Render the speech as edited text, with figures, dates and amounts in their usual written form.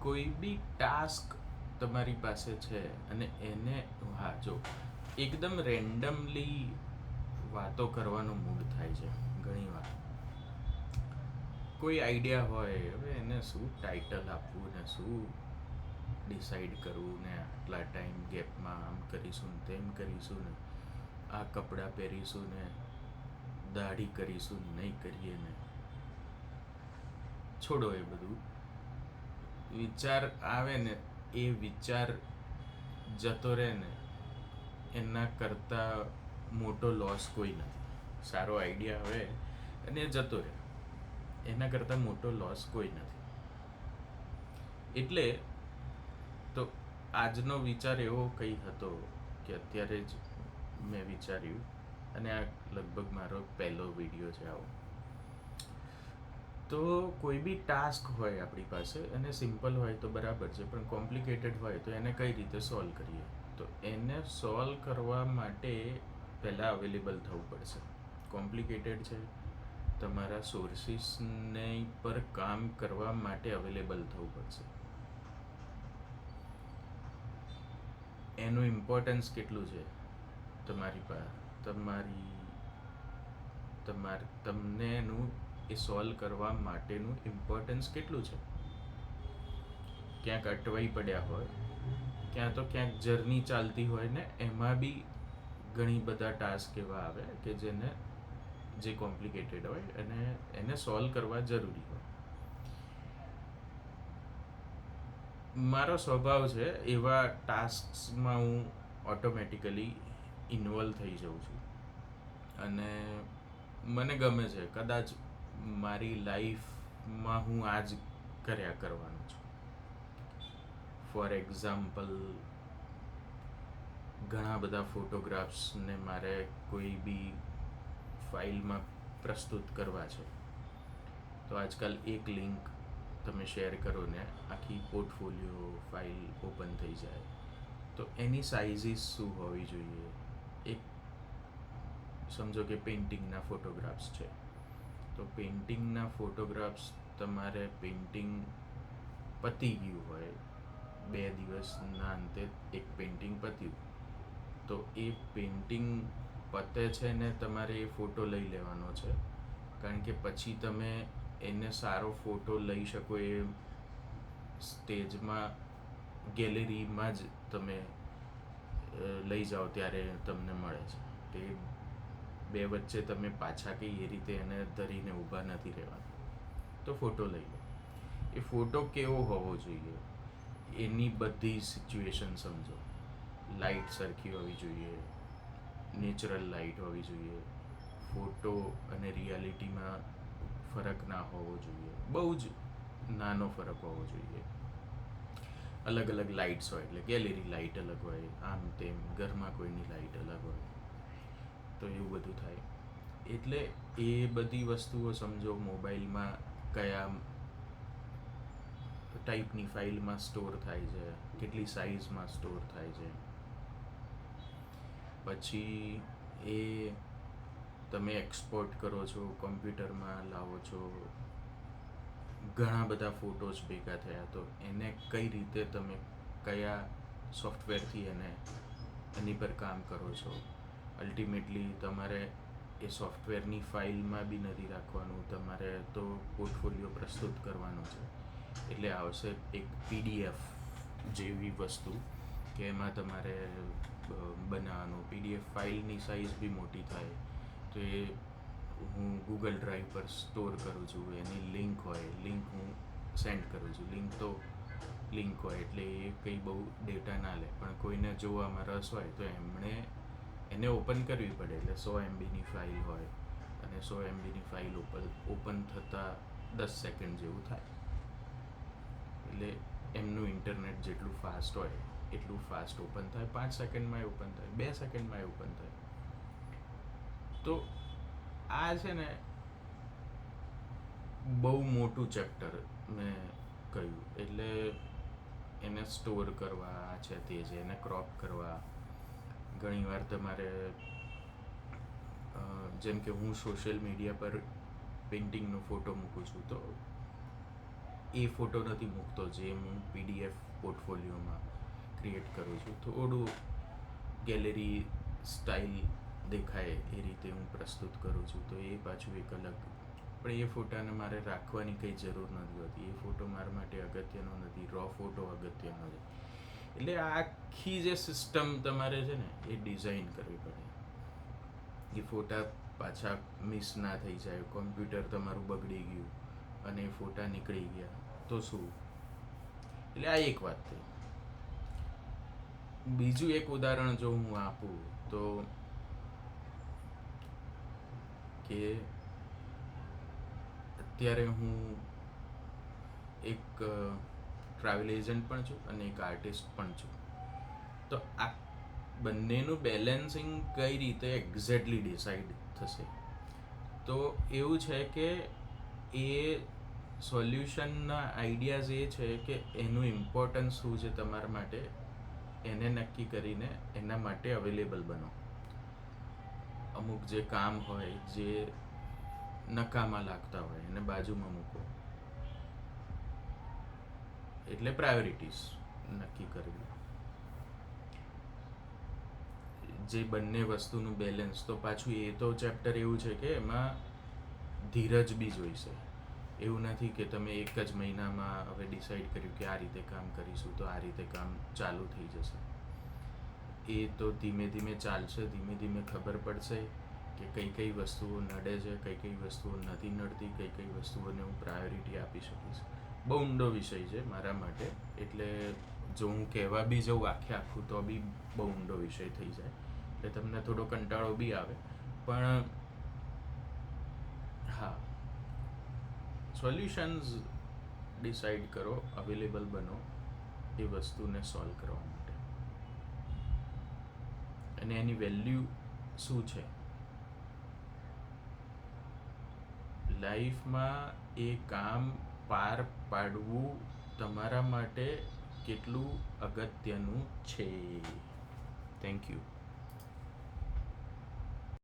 કોઈ બી ટાસ્ક તમારી પાસે છે અને એને જો એકદમ રેન્ડમલી વાતો કરવાનો મૂડ થાય છે ઘણીવાર. કોઈ આઈડિયા હોય, હવે એને શું ટાઇટલ આપવું ને શું ડિસાઈડ કરવું ને આટલા ટાઈમ ગેપમાં આમ કરીશું ને તેમ કરીશું ને આ કપડાં પહેરીશું ને દાઢી કરીશું ને નહીં કરીએ ને છોડો એ બધું. વિચાર આવે ને એ વિચાર જતો રહે ને એના કરતાં મોટો લોસ કોઈ નથી. સારો આઈડિયા આવે અને એ જતો રહે એના કરતાં મોટો લોસ કોઈ નથી. એટલે તો આજનો વિચાર એવો કંઈ હતો કે અત્યારે જ મેં વિચાર્યું, અને આ લગભગ મારો પહેલો વિડીયો છે આવો. તો કોઈ બી ટાસ્ક હોય આપણી પાસે અને સિમ્પલ હોય તો બરાબર છે, પણ કોમ્પ્લિકેટેડ હોય તો એને કઈ રીતે સોલ્વ કરીએ. તો એને સોલ્વ કરવા માટે પહેલાં અવેલેબલ થવું પડશે. કોમ્પ્લિકેટેડ છે, તમારા સોર્સિસને પર કામ કરવા માટે અવેલેબલ થવું પડશે. એનું ઇમ્પોર્ટન્સ કેટલું છે તમારી પાસે, તમને એનું એ સોલ્વ કરવા માટેનું ઇમ્પોર્ટન્સ કેટલું છે. ક્યાંક અટવાઈ પડ્યા હોય, ક્યાંક જર્ની ચાલતી હોય ને એમાં બી ઘણી બધા ટાસ્ક એવા આવે કે જે કોમ્પ્લિકેટેડ હોય અને એને સોલ્વ કરવા જરૂરી હોય. મારો સ્વભાવ છે એવા ટાસ્કમાં હું ઓટોમેટિકલી ઇન્વોલ્વ થઈ જાઉં છું અને મને ગમે છે. કદાચ મારી લાઈફમાં હું આ જ કર્યા કરવાનું છું. ફોર એક્ઝામ્પલ, ઘણા બધા ફોટોગ્રાફ્સને મારે કોઈ બી ફાઇલમાં પ્રસ્તુત કરવા છે, તો આજકાલ એક લિંક તમે શેર કરો ને આખી પોર્ટફોલિયો ફાઇલ ઓપન થઈ જાય. તો એની સાઇઝીસ શું હોવી જોઈએ. એક સમજો કે પેઇન્ટિંગના ફોટોગ્રાફ્સ છે, તો પેઇન્ટિંગના ફોટોગ્રાફ્સ તમારે પેઇન્ટિંગ પતી ગયું હોય, 2 દિવસના અંતે એક પેઇન્ટિંગ પત્યું, તો એ પેઇન્ટિંગ પતે છે ને તમારે એ ફોટો લઈ લેવાનો છે, કારણ કે પછી તમે એને સારો ફોટો લઈ શકો એ સ્ટેજમાં ગેલેરીમાં જ તમે લઈ જાઓ ત્યારે તમને મળે છે. તે બે વચ્ચે તમે પાછા કંઈ એ રીતે એને ધરીને ઊભા નથી રહેવાના. તો ફોટો લઈ લો. એ ફોટો કેવો હોવો જોઈએ એની બધી સિચ્યુએશન સમજો. લાઇટ સરખી હોવી જોઈએ, નેચરલ લાઇટ હોવી જોઈએ, ફોટો અને રિયાલિટીમાં ફરક ના હોવો જોઈએ, બહુ જ નાનો ફરક હોવો જોઈએ. અલગ અલગ લાઇટ્સ હોય એટલે ગેલેરી લાઇટ અલગ હોય, આમ તેમ ઘરમાં કોઈની લાઇટ અલગ હોય, તો એવું બધું થાય. એટલે એ બધી વસ્તુઓ સમજો. મોબાઈલમાં કયા ટાઈપની ફાઇલમાં સ્ટોર થાય છે, કેટલી સાઇઝમાં સ્ટોર થાય છે, પછી એ તમે એક્સપોર્ટ કરો છો, કમ્પ્યુટરમાં લાવો છો, ઘણા બધા ફોટોઝ ભેગા થયા, તો એને કઈ રીતે તમે કયા સોફ્ટવેરથી એની પર કામ કરો છો. અલ્ટિમેટલી તમારે એ સોફ્ટવેરની ફાઇલમાં બી નથી રાખવાનું, તમારે તો પોર્ટફોલિયો પ્રસ્તુત કરવાનો છે. એટલે આવશે એક PDF જેવી વસ્તુ કે એમાં તમારે બનાવવાનું. PDF ફાઇલની સાઇઝ બી મોટી થાય, તો એ હું ગૂગલ ડ્રાઈવ પર સ્ટોર કરું છું. એની લિંક હોય, લિંક હું સેન્ડ કરું છું. લિંક હોય એટલે એ કંઈ બહુ ડેટા ના લે, પણ કોઈને જોવામાં રસ હોય તો એને ઓપન કરવી પડે. એટલે 100 MBની ફાઇલ હોય અને 100 MBની ફાઇલ ઓપન થતાં 10 સેકન્ડ જેવું થાય. એટલે એમનું ઇન્ટરનેટ જેટલું ફાસ્ટ હોય એટલું ફાસ્ટ ઓપન થાય. 5 સેકન્ડમાં એ ઓપન થાય, 2 સેકન્ડમાં એ ઓપન થાય. તો આ છે ને બહુ મોટું ચેપ્ટર મેં કહ્યું. એટલે એને સ્ટોર કરવા, આ છે તે છે, એને ક્રોપ કરવા. ઘણીવાર તમારે જેમ કે હું સોશિયલ મીડિયા પર પેઇન્ટિંગનો ફોટો મૂકું છું, તો એ ફોટો નથી મૂકતો જે હું PDF પોર્ટફોલિયોમાં ક્રિએટ કરું છું. થોડું ગેલેરી સ્ટાઇલ દેખાય એ રીતે હું પ્રસ્તુત કરું છું, તો એ પાછું એક અલગ. પણ એ ફોટાને મારે રાખવાની કંઈ જરૂર નથી હોતી. એ ફોટો મારા માટે અગત્યનો નથી, રો ફોટો અગત્યનો છે. એટલે આખી જે સિસ્ટમ તમારે છે ને એ ડિઝાઇન કરવી પડે. એ ફોટા પાછા મિસ ના થઈ જાય, કોમ્પ્યુટર તમારું બગડી ગયું અને એ ફોટા નીકળી ગયા તો શું? એટલે આ એક વાત થઈ. બીજું એક ઉદાહરણ જો હું આપું તો કે અત્યારે હું એક ટ્રાવેલ એજન્ટ પણ છું અને એક આર્ટિસ્ટ પણ છું. તો આ બંનેનું બેલેન્સિંગ કઈ રીતે એક્ઝેક્ટલી ડિસાઇડ થશે? તો એવું છે કે એ સોલ્યુશનના આઈડિયાઝ એ છે કે એનું ઇમ્પોર્ટન્સ શું છે તમારા માટે, એને નક્કી કરીને એના માટે અવેલેબલ બનો. અમુક જે કામ હોય જે નકામા લાગતા હોય એને બાજુમાં મૂકો. એટલે પ્રાયોરિટીઝ નક્કી કરવી. જે બંને વસ્તુનું બેલેન્સ, તો પાછું એ તો ચેપ્ટર એવું છે કે એમાં ધીરજ બી જોઈશે. એવું નથી કે તમે એક જ મહિનામાં હવે ડિસાઈડ કર્યું કે આ રીતે કામ કરીશું તો આ રીતે કામ ચાલુ થઈ જશે. એ તો ધીમે ધીમે ચાલશે, ધીમે ધીમે ખબર પડશે કે કઈ કઈ વસ્તુઓ નડે છે, કઈ કઈ વસ્તુઓ નથી નડતી, કઈ કઈ વસ્તુઓને હું પ્રાયોરિટી આપી શકીશ. બહુ ઊંડો વિષય છે મારા માટે, એટલે જો હું કહેવા બી જઉં આખું તો બી બહુ ઊંડો વિષય થઈ જાય, એટલે તમને થોડો કંટાળો બી આવે. પણ હા, સોલ્યુશન્સ ડિસાઈડ કરો, અવેલેબલ બનો એ વસ્તુને સોલ્વ કરવા માટે. અને એની વેલ્યુ શું છે લાઈફમાં, એ કામ પાર પાડવું તમારા માટે કેટલું અગત્યનું છે. Thank you.